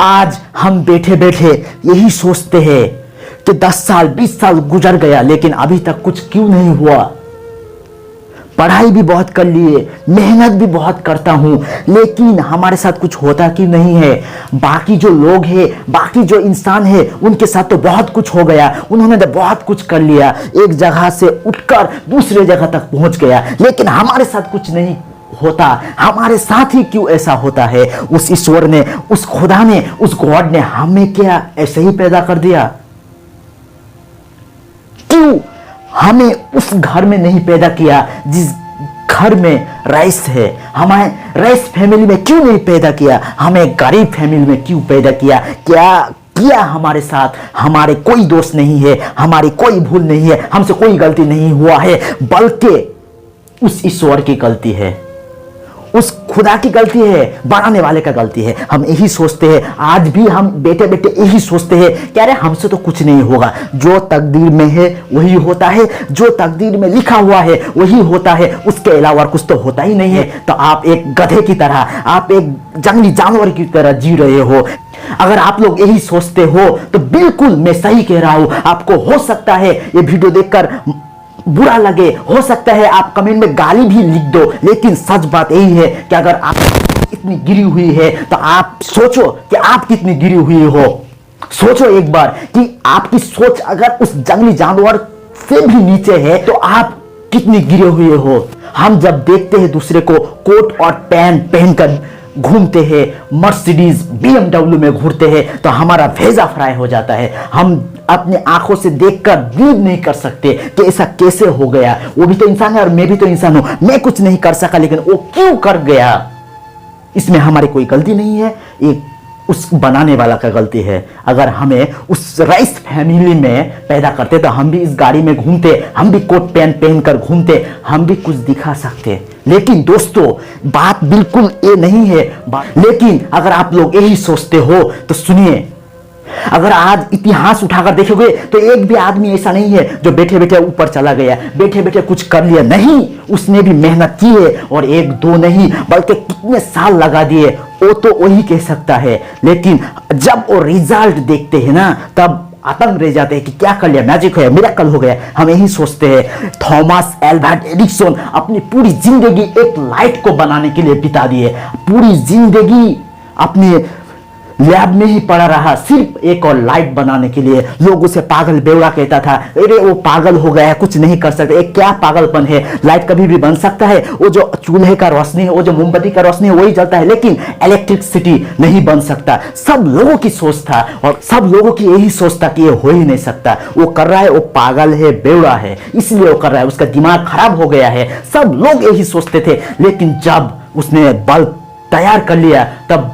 आज हम बैठे बैठे यही सोचते हैं कि 10 साल 20 साल गुजर गया लेकिन अभी तक कुछ क्यों नहीं हुआ। पढ़ाई भी बहुत कर लिए, मेहनत भी बहुत करता हूं, लेकिन हमारे साथ कुछ होता क्यों नहीं है। बाकी जो लोग हैं, बाकी जो इंसान है, उनके साथ तो बहुत कुछ हो गया, उन्होंने तो बहुत कुछ कर लिया, एक जगह से उठकर दूसरे जगह तक पहुंच गया, लेकिन हमारे साथ कुछ नहीं होता। हमारे साथ ही क्यों ऐसा होता है। उस ईश्वर ने, उस खुदा ने, उस गॉड ने हमें क्या ऐसे ही पैदा कर दिया? क्यों हमें उस घर में नहीं पैदा किया जिस घर में रईस है? हमें रईस फैमिली में क्यों नहीं पैदा किया? हमें गरीब फैमिली में क्यों पैदा किया? क्या किया हमारे साथ? हमारे कोई दोष नहीं है, हमारी कोई भूल नहीं है, हमसे कोई गलती नहीं हुआ है, बल्कि उस ईश्वर की गलती है, उस खुदा की गलती है, बनाने वाले का गलती है। हम यही सोचते हैं, आज भी हम बेटे बेटे यही सोचते हैं कि अरे हमसे तो कुछ नहीं होगा, जो तकदीर में है वही होता है, जो तकदीर में लिखा हुआ है वही होता है, उसके अलावा कुछ तो होता ही नहीं है। तो आप एक गधे की तरह, आप एक जंगली जानवर की तरह जी रहे हो। अगर आप लोग यही सोचते हो तो बिल्कुल मैं सही कह रहा हूं। आपको हो सकता है ये वीडियो देखकर बुरा लगे, हो सकता है आप कमेंट में गाली भी लिख दो, लेकिन सच बात यही है कि अगर आप इतनी गिरी हुई है तो आप सोचो कि आप कितनी गिरी हुई हो। सोचो एक बार कि आपकी सोच अगर उस जंगली जानवर से भी नीचे है तो आप कितनी गिरे हुए हो। हम जब देखते हैं दूसरे को कोट और पैंट पहनकर घूमते हैं, मर्सिडीज BMW में घूरते हैं, तो हमारा भेजा फ्राई हो जाता है। हम अपने आंखों से देखकर बिलीव नहीं कर सकते कि ऐसा कैसे हो गया। वो भी तो इंसान है और मैं भी तो इंसान हूं। मैं कुछ नहीं कर सका लेकिन वो क्यों कर गया? इसमें हमारी कोई गलती नहीं है, एक उस बनाने वाला का गलती है। अगर हमें उस रईस फैमिली में पैदा करते तो हम भी इस गाड़ी में घूमते, हम भी कोट पैंट पहनकर घूमते, हम भी कुछ दिखा सकते। लेकिन दोस्तों बात बिल्कुल ये नहीं है। लेकिन अगर आप लोग यही सोचते हो तो सुनिए, अगर आज इतिहास उठाकर देखोगे तो एक भी आदमी ऐसा नहीं है जो बैठे बैठे ऊपर चला गया, बैठे बैठे कुछ कर लिया। नहीं, उसने भी मेहनत की है, और एक दो नहीं बल्कि कितने साल लगा दिए, वो तो वही कह सकता है। लेकिन जब वो रिजल्ट देखते हैं ना तब आतंक रह जाते हैं कि क्या कर लिया, मैजिक है, मिरेकल हो गया। हम यही सोचते हैं। थॉमस अल्वा एडिसन अपनी पूरी जिंदगी एक लाइट को बनाने के लिए बिता दिए, पूरी जिंदगी अपने लैब में ही पड़ा रहा सिर्फ एक और लाइट बनाने के लिए। लोग उसे पागल बेवड़ा कहता था, अरे वो पागल हो गया है, कुछ नहीं कर सकते। एक क्या पागलपन है? लाइट कभी भी बन सकता है। वो जो चूल्हे का रोशनी है, वो जो मोमबत्ती का रोशनी है वही जलता है, लेकिन इलेक्ट्रिसिटी नहीं बन सकता। सब लोगों की सोच था और सब लोगों की यही सोच था कि ये हो ही नहीं सकता। वो कर रहा है, वो पागल है, बेवड़ा है, इसलिए वो कर रहा है, उसका दिमाग खराब हो गया है। सब लोग यही सोचते थे। लेकिन जब उसने बल्ब तैयार कर लिया तब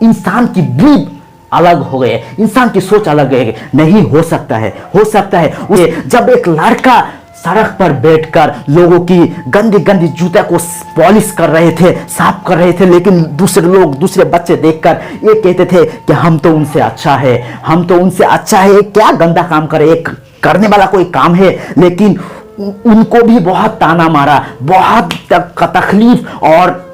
इंसान की बिलीव अलग हो गए, इंसान की सोच अलग है। नहीं हो सकता है, हो सकता है। जब एक लड़का सड़क पर बैठकर लोगों की गंदी गंदी जूता को पॉलिश कर रहे थे, साफ कर रहे थे, लेकिन दूसरे लोग, दूसरे बच्चे देखकर ये कहते थे कि हम तो उनसे अच्छा है, हम तो उनसे अच्छा है, क्या गंदा काम करे, एक करने वाला कोई काम है। लेकिन उनको भी बहुत ताना मारा, बहुत तकलीफ और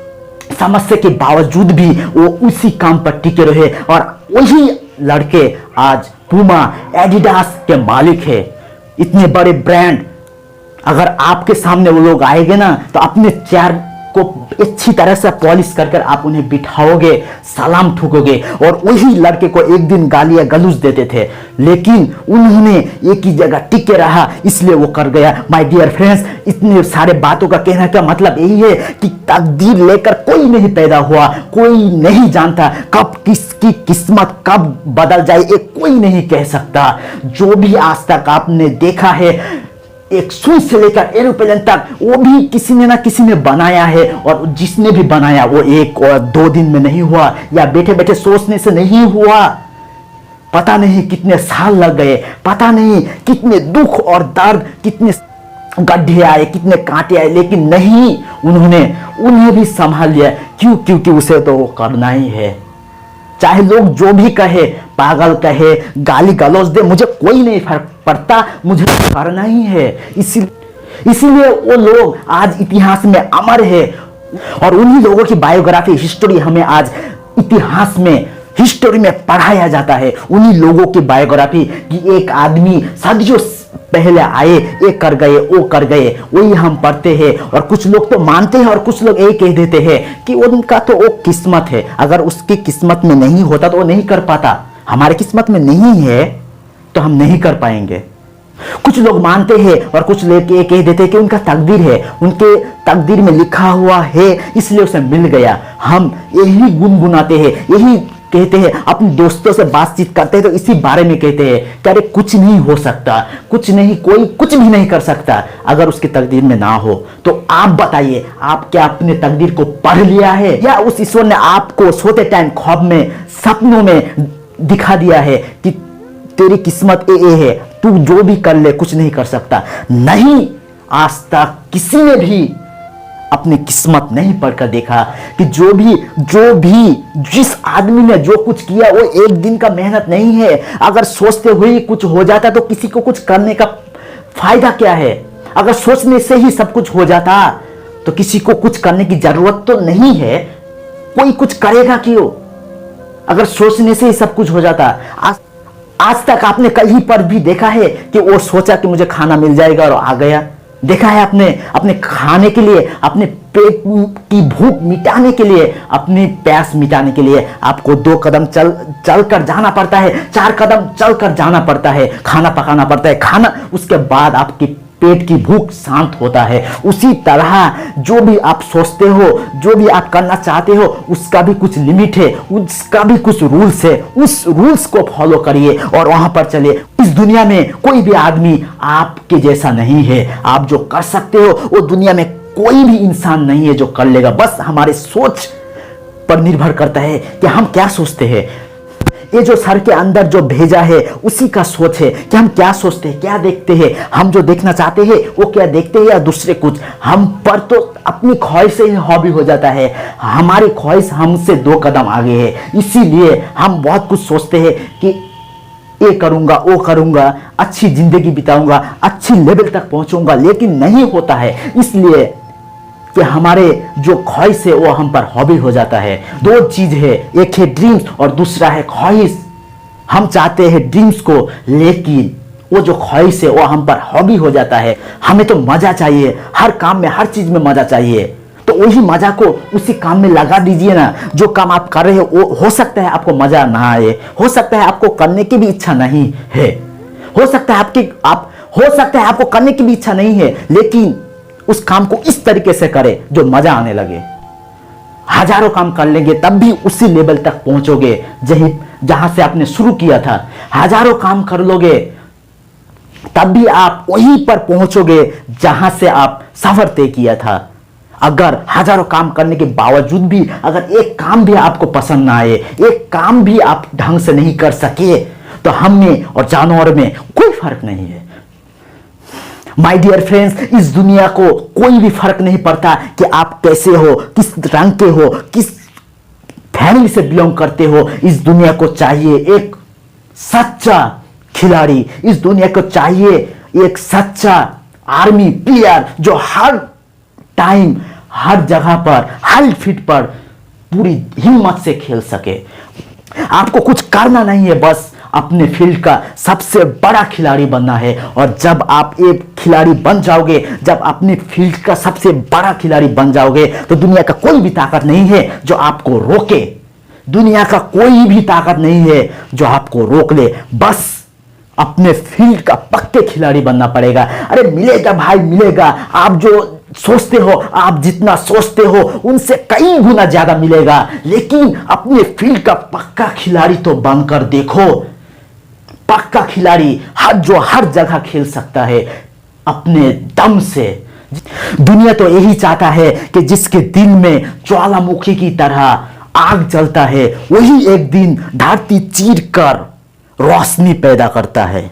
समस्या के बावजूद भी वो उसी काम पर टिके रहे, और वही लड़के आज पूमा, एडिडास के मालिक है। इतने बड़े ब्रांड अगर आपके सामने वो लोग आएंगे ना तो अपने चेयर को अच्छी तरह से पॉलिश कर आप उन्हें बिठाओगे, सलाम ठोकोगे। और वही लड़के को एक दिन गालियां गलौज देते थे, लेकिन उन्होंने एक ही जगह टिके रहा, इसलिए वो कर गया। माय डियर फ्रेंड्स, इतने सारे बातों का कहना का मतलब यही है कि तकदीर लेकर कोई नहीं पैदा हुआ, कोई नहीं जानता कब किसकी किस्मत कब बदल जाए, ये कोई नहीं कह सकता। जो भी आज तक आपने देखा है, एक सुई से लेकर एरोप्लेन तक, वो भी किसी ने ना किसी ने बनाया है, और जिसने भी बनाया वो एक और 2 दिन में नहीं हुआ, या बैठे बैठे सोचने से नहीं हुआ। पता नहीं कितने साल लग गए, पता नहीं कितने दुख और दर्द, कितने गड्ढे आए, कितने कांटे आए, लेकिन नहीं, उन्हें भी संभाल लिया। क्यों? क्योंकि उसे तो वो करना ही है। चाहे लोग जो भी कहे, पागल कहे, गाली गलौज दे, मुझे कोई नहीं फर्क पड़ता, मुझे करना ही है। इसीलिए वो लोग आज इतिहास में अमर है, और उन्हीं लोगों की बायोग्राफी, हिस्ट्री हमें आज इतिहास में हिस्टोरी में पढ़ाया जाता है, उन्हीं लोगों की बायोग्राफी कि एक आदमी सदियों पहले आए, ये कर गए, वो कर गए, वही हम पढ़ते हैं। और कुछ लोग तो मानते हैं और कुछ लोग यही कह देते हैं कि उनका तो वो किस्मत है, अगर उसकी किस्मत में नहीं होता तो वो नहीं कर पाता। हमारी किस्मत में नहीं है तो हम नहीं कर पाएंगे। कुछ लोग मानते हैं और कुछ लोग ये कह देते हैं कि उनका तकदीर है, उनके तकदीर में लिखा हुआ है इसलिए उसे मिल गया। हम यही गुनगुनाते हैं, यही कहते हैं, अपने दोस्तों से बातचीत करते हैं तो इसी बारे में कहते हैं कि अरे कुछ नहीं हो सकता, कुछ नहीं, कोई कुछ भी नहीं कर सकता अगर उसकी तकदीर में ना हो। तो आप बताइए, आप क्या अपने तकदीर को पढ़ लिया है, या उस ईश्वर ने आपको सोते टाइम ख्वाब में, सपनों में दिखा दिया है कि तेरी किस्मत ये है, तू जो भी कर ले कुछ नहीं कर सकता। नहीं, आज तक किसी ने भी अपनी किस्मत नहीं पढ़कर देखा कि जो भी जिस आदमी ने जो कुछ किया वो एक दिन का मेहनत नहीं है। अगर सोचते हुए कुछ हो जाता तो किसी को कुछ करने का फायदा क्या है? अगर सोचने से ही सब कुछ हो जाता तो किसी को कुछ करने की जरूरत तो नहीं है। कोई कुछ करेगा क्यों अगर सोचने से ही सब कुछ हो जाता? आज तक आपने कहीं पर भी देखा है कि वो सोचा कि मुझे खाना मिल जाएगा और आ गया? देखा है आपने? अपने खाने के लिए, अपने पेट की भूख मिटाने के लिए, अपनी प्यास मिटाने के लिए आपको 2 कदम चल कर जाना पड़ता है, 4 कदम चल कर जाना पड़ता है, खाना पकाना पड़ता है, खाना, उसके बाद आपकी पेट की भूख शांत होता है। उसी तरह जो भी आप सोचते हो, जो भी आप करना चाहते हो, उसका भी कुछ लिमिट है, उसका भी कुछ रूल्स है। उस रूल्स को फॉलो करिए और वहां पर चलिए। इस दुनिया में कोई भी आदमी आपके जैसा नहीं है। आप जो कर सकते हो वो दुनिया में कोई भी इंसान नहीं है जो कर लेगा। बस हमारे सोच पर निर्भर करता है कि हम क्या सोचते हैं। ये जो सर के अंदर जो भेजा है उसी का सोच है कि हम क्या सोचते हैं, क्या देखते हैं। हम जो देखना चाहते हैं वो क्या देखते हैं या दूसरे कुछ। हम पर तो अपनी ख्वाहिश से ही हॉबी हो जाता है। हमारी ख्वाहिश हमसे 2 कदम आगे है, इसीलिए हम बहुत कुछ सोचते हैं कि ये करूंगा, वो करूंगा, अच्छी जिंदगी बिताऊंगा, अच्छी लेवल तक पहुंचूंगा, लेकिन नहीं होता है। इसलिए कि हमारे जो ख्वाहिश है वो हम पर हॉबी हो जाता है। 2 चीज है, एक है ड्रीम्स और दूसरा है ख्वाहिश। हम चाहते हैं ड्रीम्स को, लेकिन वो जो ख्वाहिश है वो हम पर हॉबी हो जाता है। हमें तो मजा चाहिए, हर काम में, हर चीज में मजा चाहिए। तो वही मजा को उसी काम में लगा दीजिए ना। जो काम आप कर रहे हो वो हो सकता है आपको मजा ना आए, हो सकता है आपको करने की भी इच्छा नहीं है, हो सकता है आपको करने की भी इच्छा नहीं है, लेकिन उस काम को इस तरीके से करें जो मजा आने लगे। हजारों काम कर लेंगे तब भी उसी लेवल तक पहुंचोगे जहां से आपने शुरू किया था। हजारों काम कर लोगे तब भी आप वहीं पर पहुंचोगे जहां से आप सफर तय किया था। अगर हजारों काम करने के बावजूद भी अगर एक काम भी आपको पसंद ना आए, एक काम भी आप ढंग से नहीं कर सके, तो हम में और जानवर में कोई फर्क नहीं है। माय डियर फ्रेंड्स, इस दुनिया को कोई भी फर्क नहीं पड़ता कि आप कैसे हो, किस रंग के हो, किस फैमिली से बिलोंग करते हो। इस दुनिया को चाहिए एक सच्चा खिलाड़ी, इस दुनिया को चाहिए एक सच्चा आर्मी प्लेयर जो हर टाइम, हर जगह पर, हर फील्ड पर पूरी हिम्मत से खेल सके। आपको कुछ करना नहीं है, बस अपने फील्ड का सबसे बड़ा खिलाड़ी बनना है। और जब आप एक खिलाड़ी बन जाओगे, जब अपने फील्ड का सबसे बड़ा खिलाड़ी बन जाओगे, तो दुनिया का कोई भी ताकत नहीं है जो आपको रोके। दुनिया का कोई भी ताकत नहीं है जो आपको रोक ले। बस अपने फील्ड का पक्के खिलाड़ी बनना पड़ेगा। अरे मिलेगा भाई, मिलेगा। आप जो सोचते हो, आप जितना सोचते हो उनसे कई गुना ज्यादा मिलेगा। लेकिन अपने फील्ड का पक्का खिलाड़ी तो बनकर देखो। पक्का खिलाड़ी जो हर जगह खेल सकता है अपने दम से। दुनिया तो यही चाहता है कि जिसके दिल में ज्वालामुखी की तरह आग जलता है, वही एक दिन धरती चीर कर रोशनी पैदा करता है।